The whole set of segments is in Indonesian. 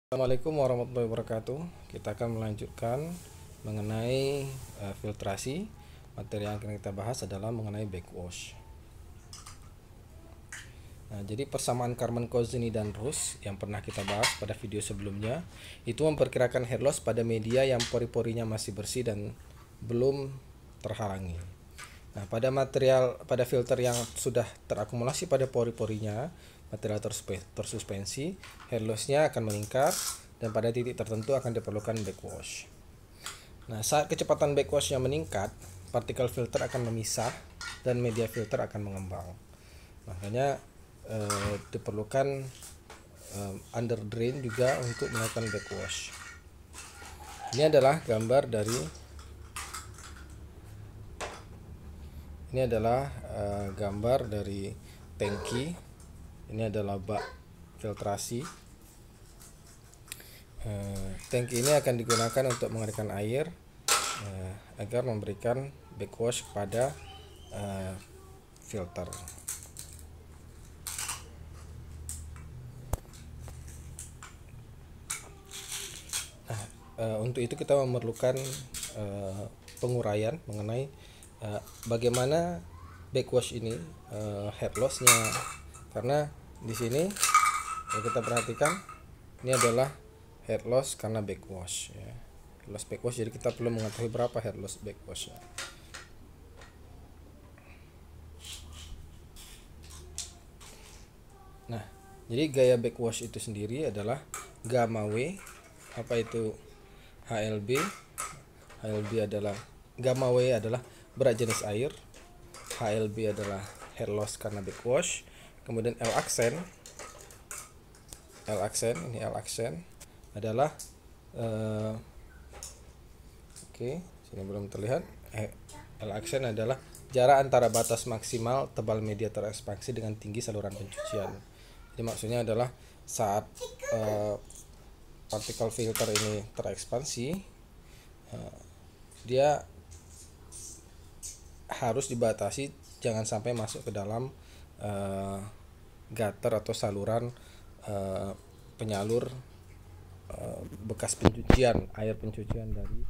Assalamualaikum warahmatullahi wabarakatuh. Kita akan melanjutkan mengenai filtrasi. Materi yang akan kita bahas adalah mengenai backwash. Nah, jadi persamaan Karman-Kozeny dan Rus yang pernah kita bahas pada video sebelumnya itu memperkirakan hair loss pada media yang pori-porinya masih bersih dan belum terhalangi. Nah, pada filter yang sudah terakumulasi pada pori-porinya, material tersuspensi, hair loss-nya akan meningkat dan pada titik tertentu akan diperlukan backwash. Nah, saat kecepatan backwash-nya meningkat, partikel filter akan memisah dan media filter akan mengembang. Makanya diperlukan under drain juga untuk melakukan backwash. Ini adalah gambar dari gambar dari tangki. Ini adalah bak filtrasi. Tangki ini akan digunakan untuk mengalirkan air agar memberikan backwash kepada filter. Untuk itu kita memerlukan penguraian mengenai bagaimana backwash ini head loss-nya, karena di sini kita perhatikan ini adalah head loss karena backwash ya. Head loss backwash, jadi kita perlu mengetahui berapa head loss backwash-nya. Nah, jadi gaya backwash itu sendiri adalah gamma W. Apa itu HLB? HLB adalah gamma W adalah berat jenis air, HLB adalah hair loss karena backwash, kemudian L aksen adalah sini belum terlihat. L aksen adalah jarak antara batas maksimal tebal media terekspansi dengan tinggi saluran pencucian. Jadi maksudnya adalah saat partikel filter ini terekspansi, dia harus dibatasi jangan sampai masuk ke dalam gutter atau saluran penyalur bekas pencucian, air pencucian dari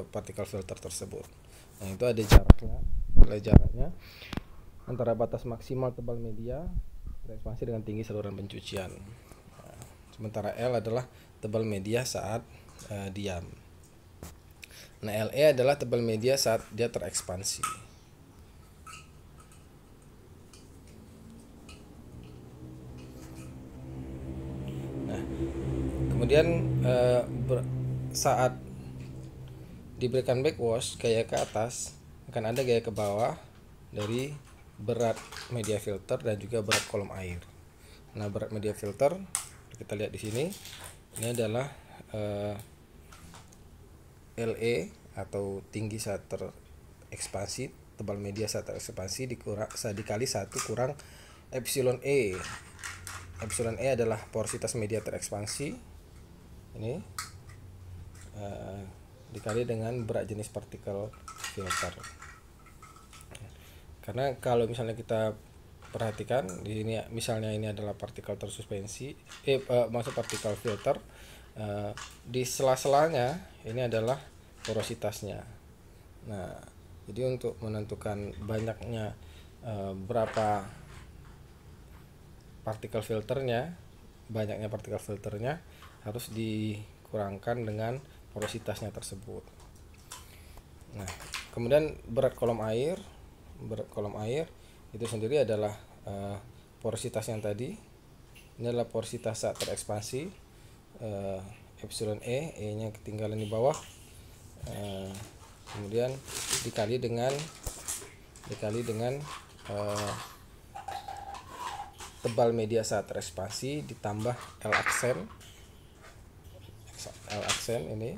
partikel filter tersebut. Nah, itu ada jaraknya antara batas maksimal tebal media terekspansi dengan tinggi saluran pencucian. Sementara L adalah tebal media saat diam. Nah, LE adalah tebal media saat dia terekspansi. Nah, kemudian saat diberikan backwash, gaya ke atas akan ada gaya ke bawah dari berat media filter dan juga berat kolom air. Nah, berat media filter kita lihat di sini, ini adalah LE atau tinggi saat terekspansi, tebal media saat terekspansi dikali 1 kurang epsilon E. Epsilon E adalah porositas media terekspansi ini dikali dengan berat jenis partikel filter. Karena kalau misalnya kita perhatikan di sini, misalnya ini adalah partikel tersuspensi, maksud partikel filter, di sela-selanya ini adalah porositasnya. Nah, jadi untuk menentukan banyaknya berapa partikel filternya, harus dikurangkan dengan porositasnya tersebut. Nah, kemudian berat kolom air itu sendiri adalah porositas yang tadi. Ini adalah porositas saat terekspansi, epsilon E nya ketinggalan di bawah, kemudian dikali dengan tebal media saat terekspansi ditambah L aksen ini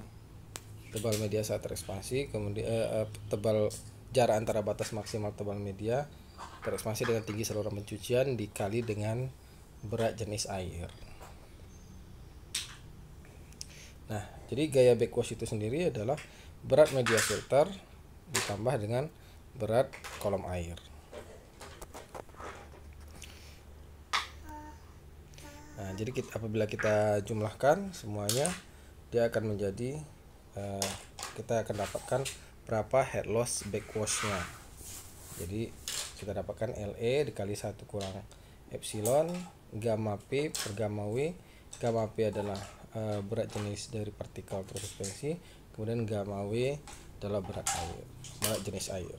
tebal media saat terekspansi, kemudian tebal jarak antara batas maksimal tebal media terekspansi dengan tinggi saluran pencucian dikali dengan berat jenis air. Nah, jadi gaya backwash itu sendiri adalah berat media filter ditambah dengan berat kolom air. Nah, jadi apabila kita jumlahkan semuanya, dia akan menjadi kita akan dapatkan berapa head loss backwash-nya. Jadi kita dapatkan LE dikali 1 kurang epsilon gamma P per gamma W. Gamma P adalah berat jenis dari partikel tersuspensi, kemudian gamma W adalah berat jenis air.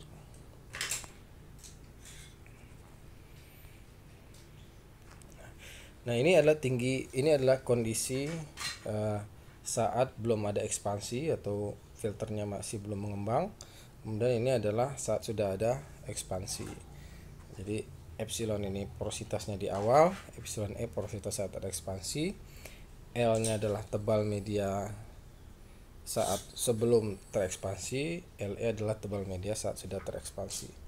Nah, ini adalah kondisi saat belum ada ekspansi atau filternya masih belum mengembang. Kemudian ini adalah saat sudah ada ekspansi. Jadi epsilon ini porositasnya di awal, epsilon E porositas saat ada ekspansi, L-nya adalah tebal media saat sebelum terekspansi, Le adalah tebal media saat sudah terekspansi.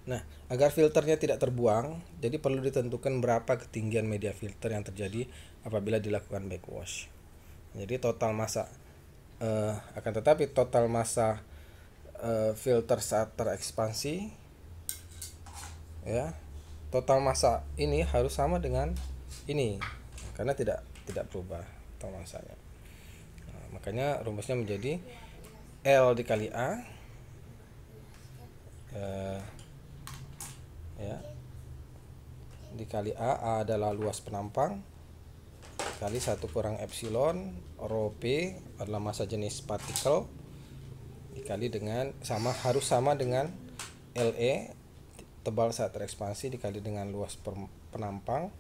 Nah, agar filternya tidak terbuang, jadi perlu ditentukan berapa ketinggian media filter yang terjadi apabila dilakukan backwash. Jadi total massa akan tetapi total massa filter saat terekspansi, ya, total massa ini harus sama dengan ini karena tidak berubah total massanya. Nah, makanya rumusnya menjadi L dikali A ya, dikali A adalah luas penampang kali 1 kurang epsilon, rho P adalah massa jenis partikel, dikali dengan harus sama dengan Le tebal saat terekspansi dikali dengan luas penampang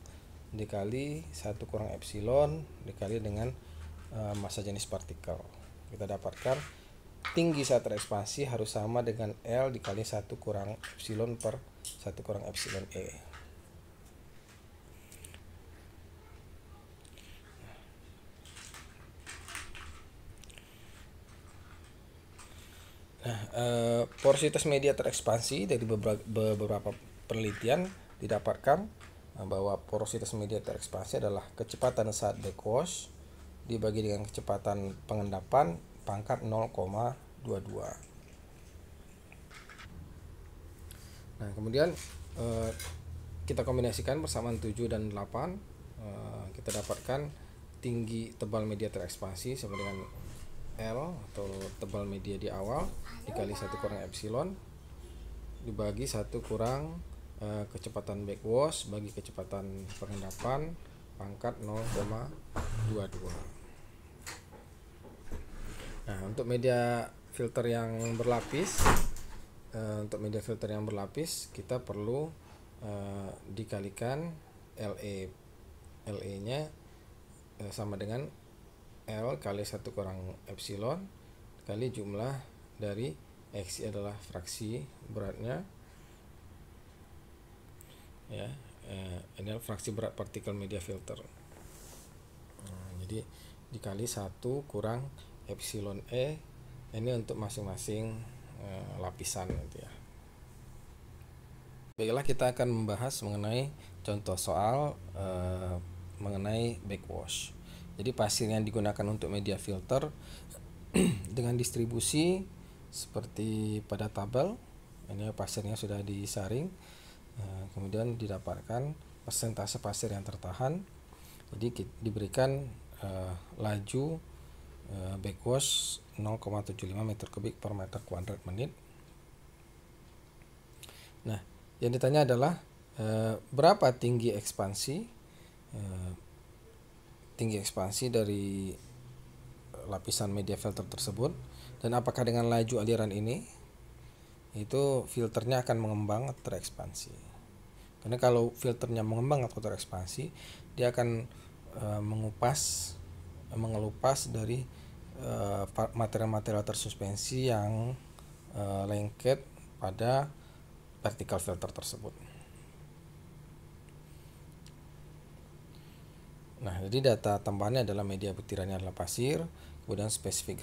dikali 1 kurang epsilon dikali dengan massa jenis partikel. Kita dapatkan tinggi saat terekspansi harus sama dengan L dikali 1 kurang epsilon per 1 kurang epsilon E. Nah, porositas media terekspansi dari beberapa penelitian didapatkan bahwa porositas media terekspansi adalah kecepatan saat backwash dibagi dengan kecepatan pengendapan pangkat 0,22. Nah, kemudian kita kombinasikan persamaan 7 dan 8, kita dapatkan tinggi tebal media terekspansi sama dengan L atau tebal media di awal dikali 1 kurang epsilon dibagi 1 kurang kecepatan backwash bagi kecepatan pengendapan pangkat 0,22. Nah, untuk media filter yang berlapis kita perlu dikalikan LE-nya sama dengan L kali 1 kurang epsilon kali jumlah dari X adalah fraksi beratnya, ya, ini adalah fraksi berat partikel media filter. Nah, jadi dikali 1 kurang epsilon E ini untuk masing-masing lapisan gitu ya. Baiklah, kita akan membahas mengenai contoh soal mengenai backwash. Jadi pasir yang digunakan untuk media filter dengan distribusi seperti pada tabel. Ini pasirnya sudah disaring, kemudian didapatkan persentase pasir yang tertahan. Jadi diberikan laju backwash 0,75 meter kubik per meter kuadrat menit. Nah, yang ditanya adalah berapa tinggi ekspansi dari lapisan media filter tersebut, dan apakah dengan laju aliran ini itu filternya akan mengembang atau terekspansi. Karena kalau filternya mengembang atau terekspansi, dia akan mengelupas dari material-material tersuspensi yang lengket pada partikel filter tersebut. Nah, jadi data tambahannya adalah media butirannya adalah pasir, kemudian spesifik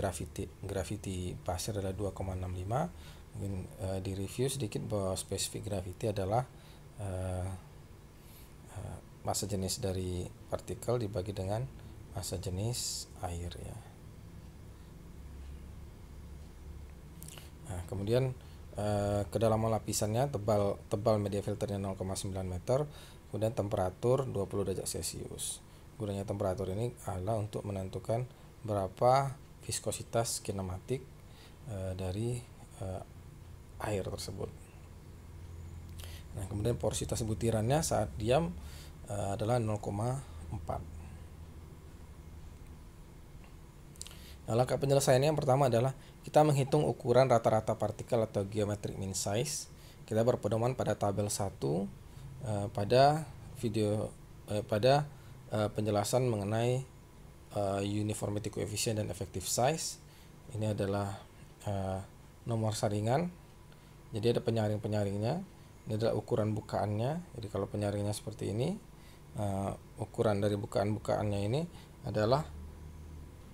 gravity pasir adalah 2,65. Mungkin di review sedikit bahwa spesifik gravity adalah massa jenis dari partikel dibagi dengan massa jenis air, ya. Nah, kemudian kedalaman lapisannya, tebal media filternya 0,9 meter, kemudian temperatur 20 derajat Celcius. Gunanya temperatur ini adalah untuk menentukan berapa viskositas kinematik dari air tersebut. Nah, kemudian porositas butirannya saat diam adalah 0,4. Nah, langkah penyelesaiannya yang pertama adalah kita menghitung ukuran rata-rata partikel atau geometric mean size. Kita berpedoman pada tabel 1 pada penjelasan mengenai uniformity coefficient dan effective size. Ini adalah nomor saringan. Jadi ada penyaring-penyaringnya. Ini adalah ukuran bukaannya. Jadi kalau penyaringnya seperti ini, ukuran dari bukaan-bukaannya ini adalah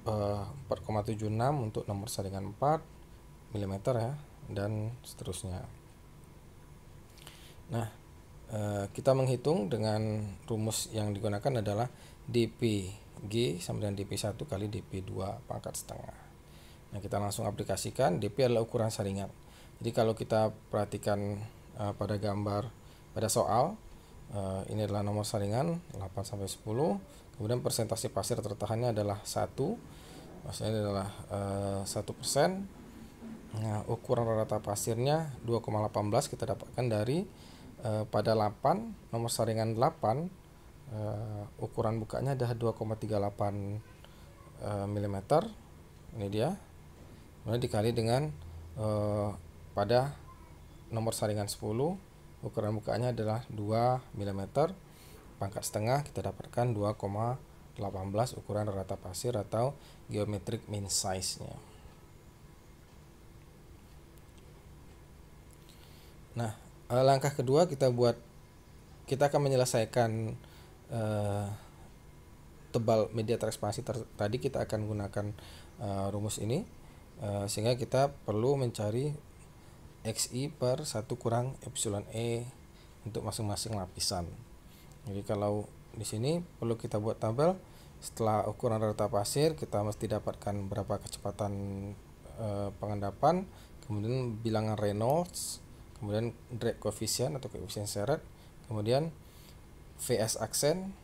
4,76 untuk nomor saringan 4 mm ya, dan seterusnya. Nah, kita menghitung dengan rumus yang digunakan adalah dpg sama dengan dp1 kali dp2 pangkat setengah. Nah, kita langsung aplikasikan. dp adalah ukuran saringan. Jadi kalau kita perhatikan pada gambar pada soal, ini adalah nomor saringan 8-10, kemudian persentase pasir tertahannya adalah 1, maksudnya ini adalah 1%. Nah, ukuran rata pasirnya 2,18 kita dapatkan dari pada 8, nomor saringan 8, ukuran bukanya adalah 2,38 mm. Ini dia. Kemudian dikali dengan pada nomor saringan 10, ukuran bukanya adalah 2 mm, pangkat setengah kita dapatkan 2,18 ukuran rata pasir atau geometric mean size-nya. Nah, langkah kedua kita akan menyelesaikan tebal media terekspansi tadi. Kita akan gunakan rumus ini sehingga kita perlu mencari xi per 1 kurang epsilon e untuk masing-masing lapisan. Jadi kalau di sini perlu kita buat tabel. Setelah ukuran rata pasir, kita mesti dapatkan berapa kecepatan pengendapan, kemudian bilangan Reynolds, kemudian drag coefficient atau koefisien seret, kemudian Vs aksen.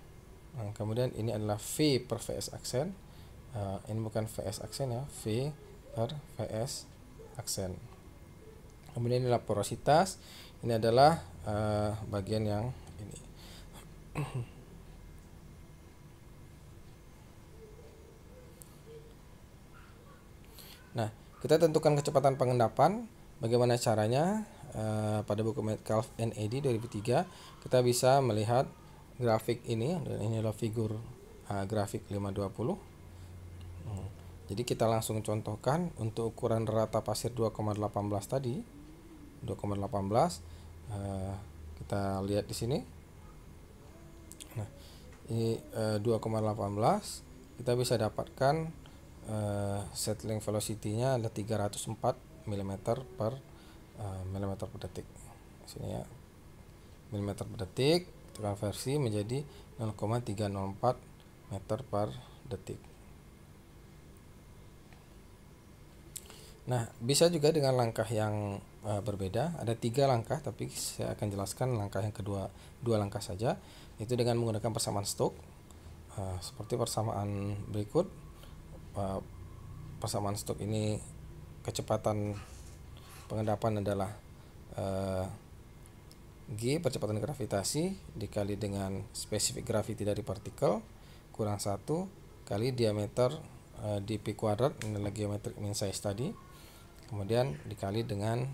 Nah, kemudian ini adalah V per Vs aksen. Ini bukan Vs aksen ya, V per Vs aksen. Kemudian inilah porositas. Ini adalah bagian yang ini. Nah, kita tentukan kecepatan pengendapan. Bagaimana caranya? Pada buku Metcalfe and Eddy 2003 kita bisa melihat grafik ini, dan ini adalah figur grafik 520. Jadi kita langsung contohkan untuk ukuran rata pasir 2,18 tadi. 2,18 kita lihat di sini. Nah, ini 2,18 kita bisa dapatkan settling velocity-nya ada 304 mm per mm per detik. Sini ya, mm per detik konversi menjadi 0,304 meter per detik. Nah, bisa juga dengan langkah yang berbeda. Ada 3 langkah, tapi saya akan jelaskan langkah yang kedua, 2 langkah saja. Itu dengan menggunakan persamaan Stokes. Seperti persamaan berikut. Persamaan Stokes ini kecepatan pengendapan adalah G percepatan gravitasi dikali dengan spesifik gravity dari partikel kurang 1 kali diameter dp kuadrat, ini adalah geometric mean size tadi, kemudian dibagi dengan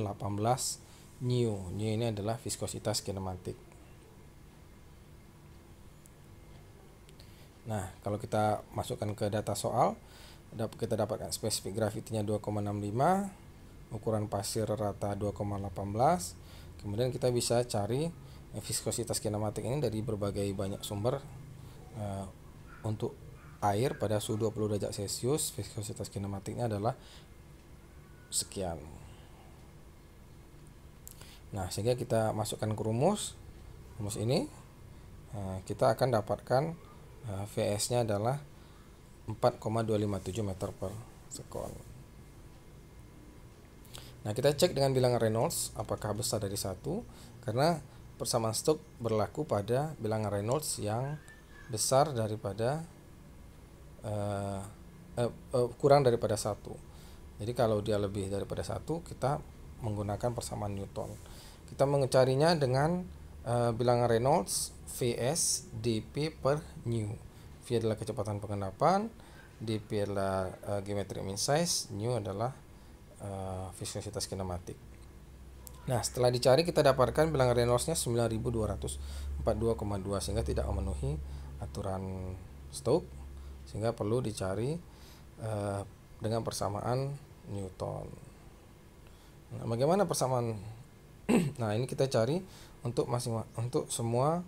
18 nu. Nu ini adalah viskositas kinematik. Nah, kalau kita masukkan ke data soal, kita dapatkan spesifik gravity-nya 2,65, ukuran pasir rata 2,18. Kemudian kita bisa cari viskositas kinematik ini dari berbagai banyak sumber. Untuk air pada suhu 20 derajat Celcius, viskositas kinematiknya adalah sekian. Nah, sehingga kita masukkan ke rumus ini, kita akan dapatkan Vs-nya adalah 4,257 meter per sekon. Nah, kita cek dengan bilangan Reynolds apakah besar dari 1, karena persamaan stok berlaku pada bilangan Reynolds yang besar daripada kurang daripada 1. Jadi kalau dia lebih daripada 1, kita menggunakan persamaan Newton. Kita mencarinya dengan bilangan Reynolds Vs dP per nu. V adalah kecepatan pengendapan, dP adalah geometric mean size, nu adalah viskositas kinematik. Nah, setelah dicari kita dapatkan bilangan Reynolds-nya 9242,2, sehingga tidak memenuhi aturan Stokes, sehingga perlu dicari dengan persamaan Newton. Nah, bagaimana persamaan? Nah, ini kita cari untuk semua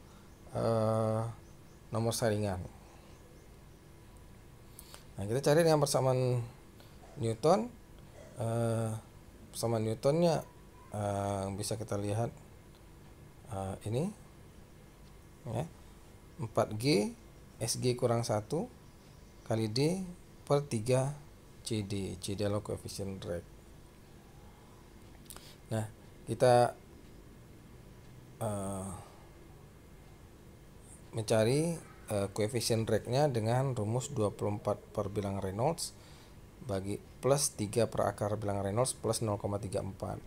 nomor saringan. Nah, kita cari dengan persamaan Newton. Persamaan Newtonnya bisa kita lihat ini ya, 4G SG kurang 1 kali D per 3 CD. CD adalah koefisien drag. Nah, kita mencari koefisien dragnya dengan rumus 24 per bilangan Reynolds bagi plus 3 per akar bilangan Reynolds plus 0,34.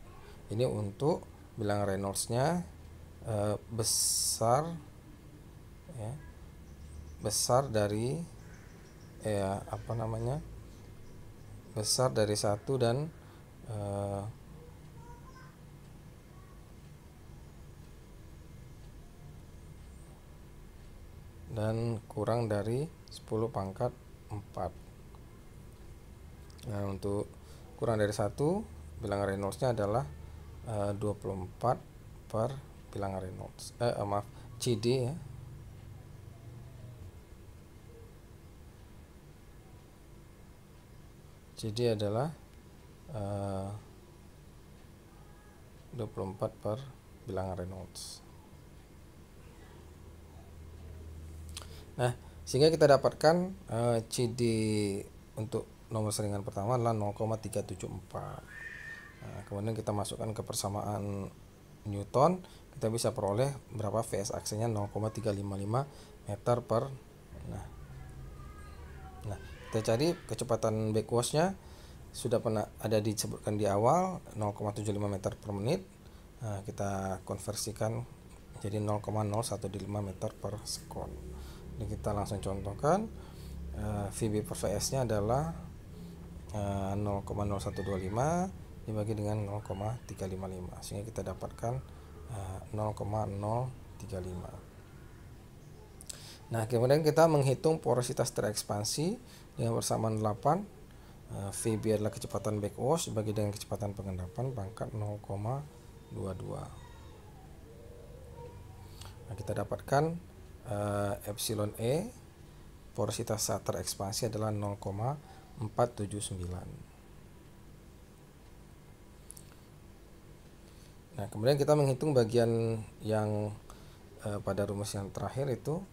Ini untuk bilangan Reynolds-nya besar ya, besar dari besar dari 1 dan kurang dari 10 pangkat 4. Nah, untuk kurang dari 1, bilangan Reynolds-nya adalah 24 per bilangan Reynolds. CD ya. CD adalah 24 per bilangan Reynolds. Nah, sehingga kita dapatkan CD untuk nomor saringan pertama adalah 0,374. Nah, kemudian kita masukkan ke persamaan Newton, kita bisa peroleh berapa Vs aksesnya 0,355 meter per. Nah, kita cari kecepatan backwash-nya sudah pernah ada disebutkan di awal 0,75 meter per menit. Nah, kita konversikan jadi 0,015 meter per sekon. Jadi kita langsung contohkan VB per Vs-nya adalah 0,0125 dibagi dengan 0,355, sehingga kita dapatkan 0,035. Nah, kemudian kita menghitung porositas terekspansi dengan persamaan 8. VB adalah kecepatan backwash dibagi dengan kecepatan pengendapan pangkat 0,22. Nah, kita dapatkan epsilon E, porositas saat terekspansi adalah 0,479. Nah, kemudian kita menghitung bagian yang pada rumus yang terakhir itu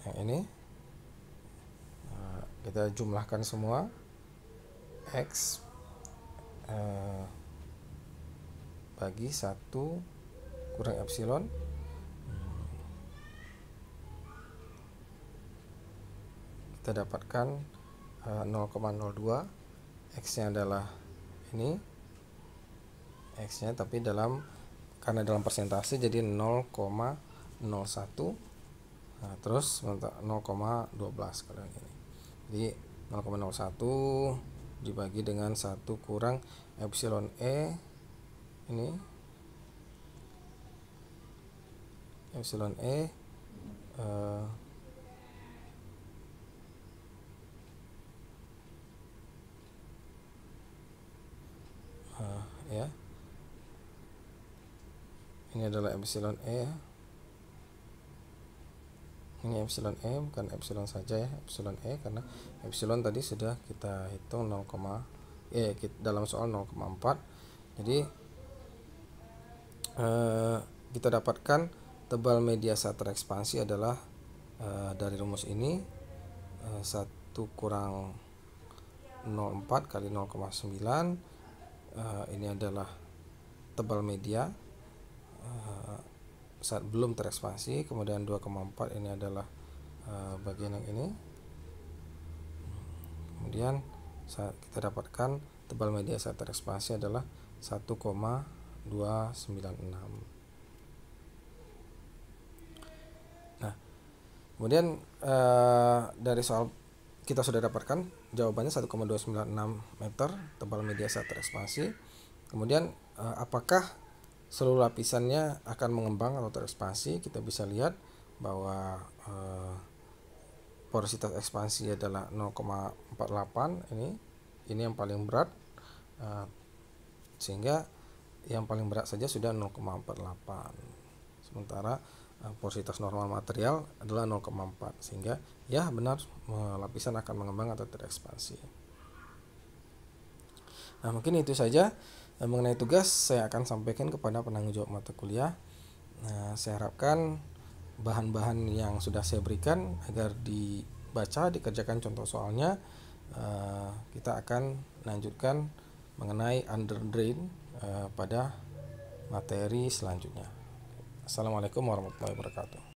yang ini. Kita jumlahkan semua X bagi 1 kurang epsilon kita dapatkan 0,02. X-nya adalah ini X-nya, tapi karena dalam persentase jadi 0,01. Nah, terus 0,12 kalau ini. Jadi 0,01 dibagi dengan 1 kurang epsilon E ini. Epsilon E ya. Ini adalah epsilon E. Ini epsilon E, bukan epsilon saja ya, epsilon E, karena epsilon tadi sudah kita hitung dalam soal 0,4. Jadi kita dapatkan tebal media saat terekspansi adalah dari rumus ini 1 kurang 0,4 kali 0,9. Ini adalah tebal media saat belum terekspansi. Kemudian 2,4 ini adalah bagian yang ini. Kemudian saat kita dapatkan tebal media saat terekspansi adalah 1,296. Nah, kemudian dari soal kita sudah dapatkan jawabannya 1,296 meter tebal media saat terekspansi. Kemudian apakah seluruh lapisannya akan mengembang atau terekspansi? Kita bisa lihat bahwa porositas ekspansi adalah 0,48. Ini yang paling berat, sehingga yang paling berat saja sudah 0,48. Sementara porositas normal material adalah 0,4, sehingga ya benar lapisan akan mengembang atau terekspansi. Nah, mungkin itu saja mengenai tugas saya akan sampaikan kepada penanggung jawab mata kuliah. Saya harapkan bahan-bahan yang sudah saya berikan agar dibaca, dikerjakan contoh soalnya. Kita akan lanjutkan mengenai under drain pada materi selanjutnya. Assalamualaikum warahmatullahi wabarakatuh.